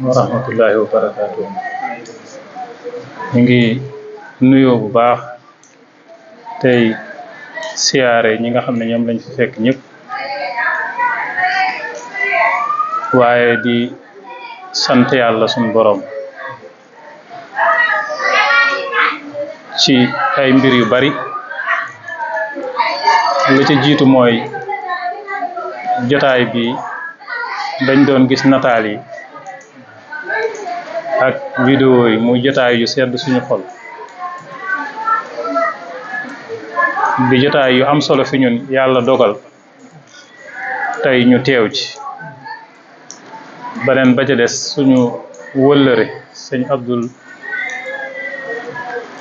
wa rahmatullahi wa barakaatu. ñu ngi nuyoo bu baax tey siyaare ñi nga xam ne ñoom lañ fi fekk ñëpp waaye di sant yàlla suñu borom ci ay mbir yu bari. la ca jiitu mooy jotaay bi dañ doon gis nataal yi ak vidéo yi muy jotaay yu sedd suñu xol di jotaay yu am solo fi ñun yàlla dogal tey ñu teew ci. beneen ba ca des suñu wëllëre sëñ Abdul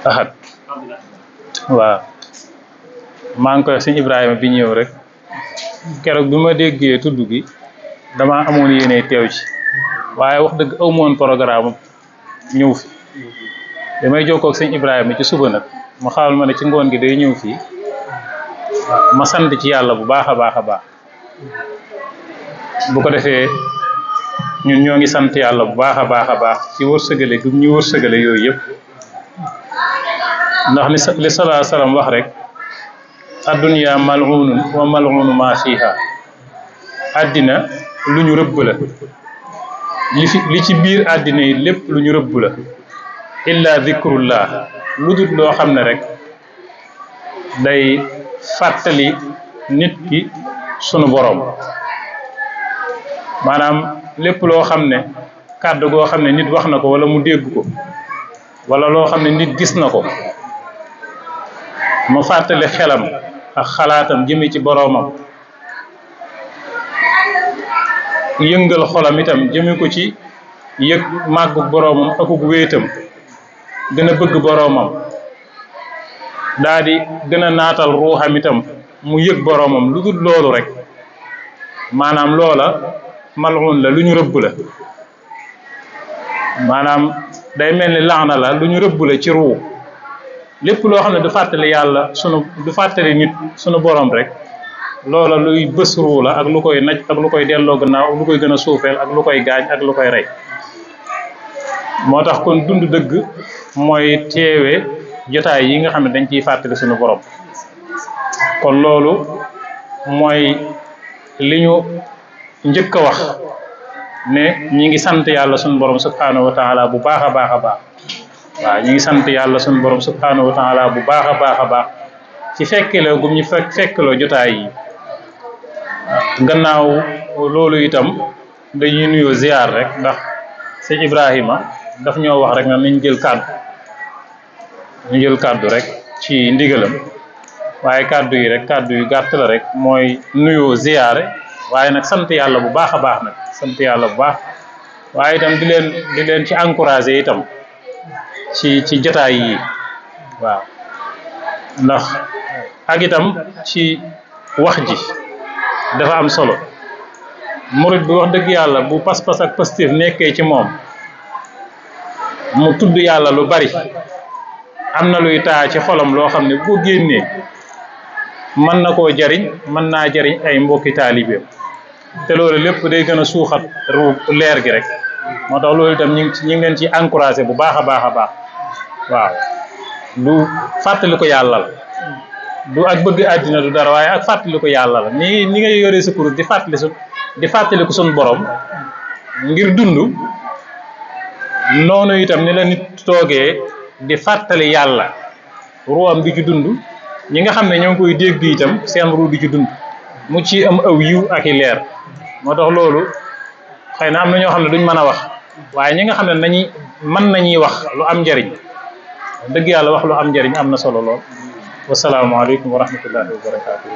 Ahad waaw maa ngi koy sëñ Ibrahima bi ñëw rek keroog bi ma déggee tudd gi dama amoon yéene teew ci waaye wax dëgg amoon programme ñëw fi damay jokkoo ak sëñ Ibrahima ci suba nag mu xamal ma ne ci ngoon gi day ñëw fii ma sant ci yàlla bu baax a baax a baax. bu ko defee ñun ñoo ngi sant yàlla bu baax a baax a baax ci wërsëgale gu ñu wërsëgale yooyu yëpp ndax li salaa salaam wax rek addunya mal'unun wa mal'unu ma fiha. àddina lu ñu rëbb la li ci biir àddina yi lépp lu ñu rëbb la illa zikrullah lu dul loo xam ne rek day fàttali nit ki sunu borom. maanaam lépp loo xam ne kàddu goo xam ne nit wax na ko wala mu dégg ko wala loo xam ne nit gis na ko mu fàttali xelam ak xalaatam jëme ci boroomam yëngal xolam itam jëme ko ci yëg màggu boroomam akuk wéetam gën a bëgg boroomam daa di gën a naatal ruuxam itam mu yëg boroomam lu dul loolu rek maanaam loola mal'un la lu ñu rëbb la maanaam day mel ni laana la lu ñu rëbb la ci ruu. lépp loo xam ne du fàttali yàlla du fàttali nit sunu borom rek loola luy bës ruu la ak lu koy naj ak lu koy delloo gannaaw ak lu koy gën a suufeel ak lu koy gaañ ak lu koy rey. moo tax kon dund dëgg mooy teewe jotaay yi nga xam ne dañ ciy fàttali sunu borom. kon loolu mooy li ñu njëkk a wax ne ñi ngi sant yàlla sunu borom subhanahu wa taala bu baax a baax a baax. waaw ñi ngi sant yàlla sunu borom subhanahu wa taala bu baax a baax a baax ci fekkeloo gum ñu fekkeloo jotaay yi. gannaaw loolu itam dañuy nuyoo ziar rek ndax sëñ Ibrahima daf ñoo wax rek na nañ jël kàddu rek ci ndigalam waaye kàddu yi rek kàddu yu gàtt la rek mooy nuyoo ziyaare waaye nag sant yàlla bu baax a baax nag sant yàlla bu baax waaye itam di leen ci encouragé itam ci jotaay yi waaw ndax ak itam ci wax ji dafa am solo. murid bi wax dëgg yàlla bu pas-pas ak pastif nekkee ci moom mu tudd yàlla lu bari am na luy taa ci xolam loo xam ne bu ko génnee mën na koo jariñ mën naa jariñ ay mbokki taalibeem te loolu lépp day gën a suuxat leer gi rek. moo tax loolu itam ñu ngi leen ci encouragé bu baax a baax a baax. waaw du fàttali ko yàlla la du ak bëgg àddina du dara waaye ak fàttali ko yàlla la ni nga yoree sa kurus di fàttali ko sun borom ngir dund noonu itam ni la nit toogee di fàttali yàlla ruwam di ci dund ñi nga xam ne ñoo ngi koy dégg itam seen ruu di ci dund mu ci am aw yiw ak i leer. moo tax loolu xëy na am na ñoo xam ne duñ mën a wax waaye ñi nga xam ne mën nañuy wax lu am njariñ dëgg yàlla wax lu am njariñ am na solo lool. wasalaamaaleykum wa rahmatullahi wa barakaatu.